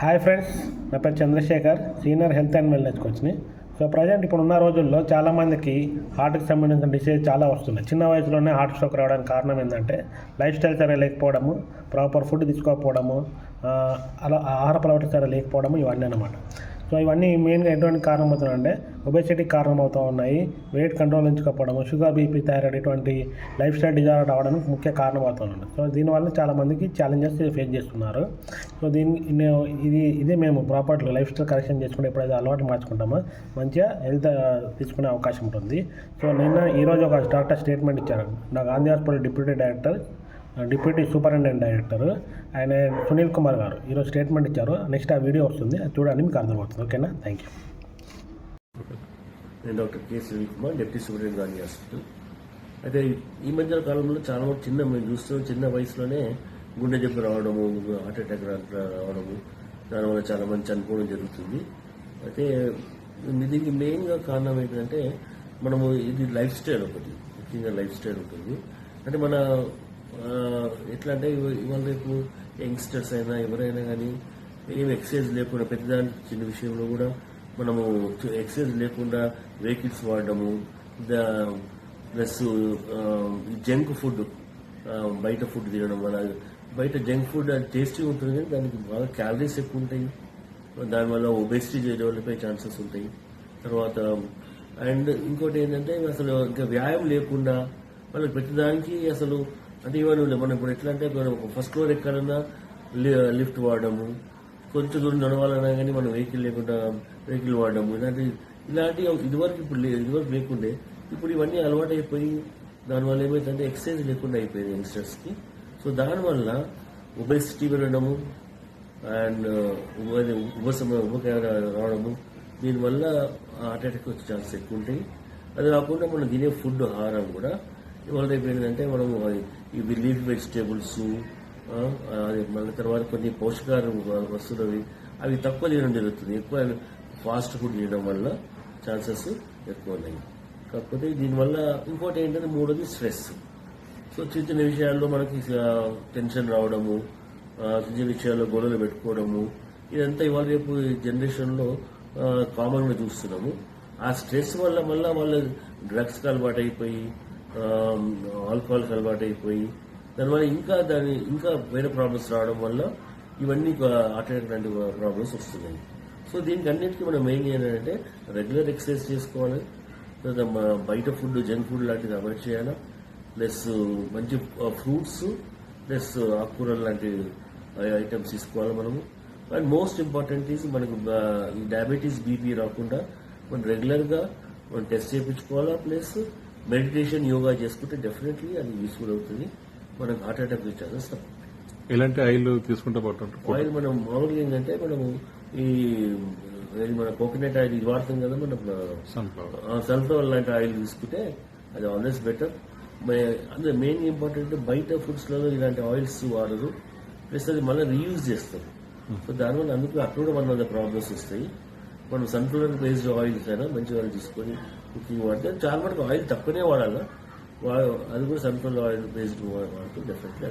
Hi friends, నా పేరు Chandrasekhar, senior health and wellness కోచ్ని. సో ప్రజెంట్ ఇప్పుడున్న రోజుల్లో చాలామందికి హార్ట్కి సంబంధించిన డిసీజ్ చాలా వస్తున్నాయి. చిన్న వయసులోనే హార్ట్ స్ట్రోక్ రావడానికి కారణం ఏంటంటే లైఫ్ స్టైల్ సరిగా లేకపోవడము, ప్రాపర్ ఫుడ్ తీసుకోకపోవడము, అలా ఆహార అలవాట్లు సరిగా లేకపోవడము, ఇవన్నీ అన్నమాట. సో ఇవన్నీ మెయిన్గా ఎటువంటి కారణం అవుతున్నాయంటే ఒబెసిటీకి కారణం అవుతూ ఉన్నాయి. వెయిట్ కంట్రోల్ ఉంచుకోకపోవడము, షుగర్, బీపీ, థైరాయిడ్ ఇటువంటి లైఫ్ స్టైల్ డిజార్డర్ రావడానికి ముఖ్య కారణం అవుతుంది. సో దీనివల్ల చాలామందికి ఛాలెంజెస్ ఫేస్ చేస్తున్నారు. సో ఇదే మేము ప్రాపర్ లైఫ్ స్టైల్ కరెక్షన్ చేసుకుంటే ఎప్పుడైతే అలవాటు మార్చుకుంటామో మంచిగా హెల్త్ తీసుకునే అవకాశం ఉంటుంది. సో ఈరోజు ఒక డాక్టర్ స్టేట్మెంట్ ఇచ్చారు. నాకు Gandhi hospital deputy superintendent director ఆయన సునీల్ కుమార్ గారు ఈరోజు స్టేట్మెంట్ ఇచ్చారు. నెక్స్ట్ ఆ వీడియో వస్తుంది, అది చూడండి, మీకు అర్థమవుతుంది. ఓకేనా? Thank you. నేను doctor K Sunil Kumar, deputy superintendent Gandhi hospital. అయితే ఈ మధ్య కాలంలో చాలా మంది మేము చూస్తున్నాం, చిన్న వయసులోనే గుండె జబ్బు రావడము, హార్ట్ అటాక్ రావడము, దానివల్ల చాలా మంది చనిపోవడం జరుగుతుంది. అయితే దీనికి మెయిన్గా కారణం ఏంటంటే మనము ఇది లైఫ్ స్టైల్ ఒకటి, ముఖ్యంగా లైఫ్ స్టైల్ ఉంటుంది. అంటే మన ఎట్లా అంటే ఇవాళ రేపు యంగ్స్టర్స్ అయినా ఎవరైనా కానీ ఏం ఎక్సర్సైజ్ లేకుండా పెద్దదాని చిన్న విషయంలో కూడా మనము ఎక్సర్సైజ్ లేకుండా వెహికల్స్ వాడడము, ప్లస్ జంక్ ఫుడ్, బయట ఫుడ్ తినడం వల్ల, బయట జంక్ ఫుడ్ అది టేస్టీ ఉంటుంది కానీ దానికి బాగా క్యాలరీస్ ఎక్కువ ఉంటాయి, దానివల్ల ఒబెసిటీ డెవలప్ అయ్యే ఛాన్సెస్ ఉంటాయి. తర్వాత అండ్ ఇంకోటి ఏంటంటే అసలు ఇంకా వ్యాయామం లేకుండా వాళ్ళకి ప్రతిదానికి అసలు అంటే ఇవన్నీ మనం ఇప్పుడు ఎట్లా అంటే ఫస్ట్ ఫ్లోర్ ఎక్కడన్నా లిఫ్ట్ వాడడము, కొంచెం దూరం నడవాలన్నా కానీ మనం వెహికల్ లేకుండా వెహికల్ వాడడము, ఇలాంటి ఇదివరకు లేకుండే ఇప్పుడు ఇవన్నీ అలవాటు అయిపోయి దానివల్ల ఏమైందంటే ఎక్సర్సైజ్ లేకుండా అయిపోయింది యంగ్స్టర్స్కి. సో దానివల్ల ఒబెసిటీ పెరగడము అండ్ ఉపకార రావడము, దీనివల్ల హార్ట్ అటాక్ వచ్చే ఛాన్సెస్ ఎక్కువ ఉంటాయి. అది కాకుండా మనం తినే ఫుడ్ ఆహారం కూడా ఇవాళ రేపు ఏంటంటే మనము ఇవి లీఫ్ వెజిటేబుల్స్, మళ్ళీ తర్వాత కొన్ని పోషకాహార వస్తువులు అవి తక్కువ తినడం జరుగుతుంది. ఎక్కువ ఫాస్ట్ ఫుడ్ తినడం వల్ల ఛాన్సెస్ ఎక్కువ ఉన్నాయి. కాకపోతే దీనివల్ల ఇంకోటి ఏంటంటే మూడోది స్ట్రెస్. సో చిన్న చిన్న విషయాల్లో మనకి టెన్షన్ రావడము, చిన్న చిన్న విషయాల్లో గొడవలు పెట్టుకోవడము, ఇదంతా ఇవాళ రేపు జనరేషన్లో కామన్గా చూస్తున్నాము. ఆ స్ట్రెస్ వల్ల మళ్ళీ వాళ్ళు డ్రగ్స్కి అలవాటు అయిపోయి, ఆల్కహాల్కి అలవాటు అయిపోయి దానివల్ల ఇంకా వేరే ప్రాబ్లమ్స్ రావడం వల్ల ఇవన్నీ హార్ట్ అటాక్ లాంటి ప్రాబ్లమ్స్ వస్తున్నాయి. సో దీనికి అన్నిటికీ మనం మెయిన్ ఏంటంటే రెగ్యులర్ ఎక్సర్సైజ్ చేసుకోవాలి, బయట ఫుడ్ జంక్ ఫుడ్ లాంటిది అవాయిడ్ చేయాలి, ప్లస్ మంచి ఫ్రూట్స్ ప్లస్ ఆకుకూరలు లాంటి ఐటమ్స్ తీసుకోవాలి మనము. అండ్ మోస్ట్ ఇంపార్టెంట్ ఈజ్ మనకు ఈ డయాబెటీస్, బీపీ రాకుండా మనం రెగ్యులర్గా మనం టెస్ట్ చేయించుకోవాలా, ప్లస్ మెడిటేషన్, యోగా చేసుకుంటే డెఫినెట్లీ అది యూస్ఫుల్ అవుతుంది. మనకు హార్ట్ అటాక్ వచ్చే ఛాన్సెస్ తక్కువ. ఎలాంటి ఆయిల్ తీసుకుంటే ఆయిల్ మనం మామూలుగా ఏంటంటే మనము మన కోకోనట్ ఆయిల్ ఇది వాడతాం కదా, మనం సన్ఫ్లవర్ లాంటి ఆయిల్ తీసుకుంటే అది ఆల్వేస్ బెటర్. అందులో మెయిన్ ఇంపార్టెంట్ బయట ఫుడ్స్లలో ఇలాంటి ఆయిల్స్ వాడరు, ప్లస్ అది మళ్ళీ రీయూజ్ చేస్తారు. సో దానివల్ల అందుకు అక్కడ కూడా మన ప్రాబ్లమ్స్ వస్తాయి. మనం సన్ఫ్లవర్ బేస్డ్ ఆయిల్స్ అయినా మంచి ఆయిల్ తీసుకొని కుకింగ్ వాడితే చాలా వరకు ఆయిల్ తక్కువనే వాడాలి. అది కూడా సన్ఫ్లవర్ ఆయిల్ బేస్డ్ వాడుతూ డెఫినెట్లీ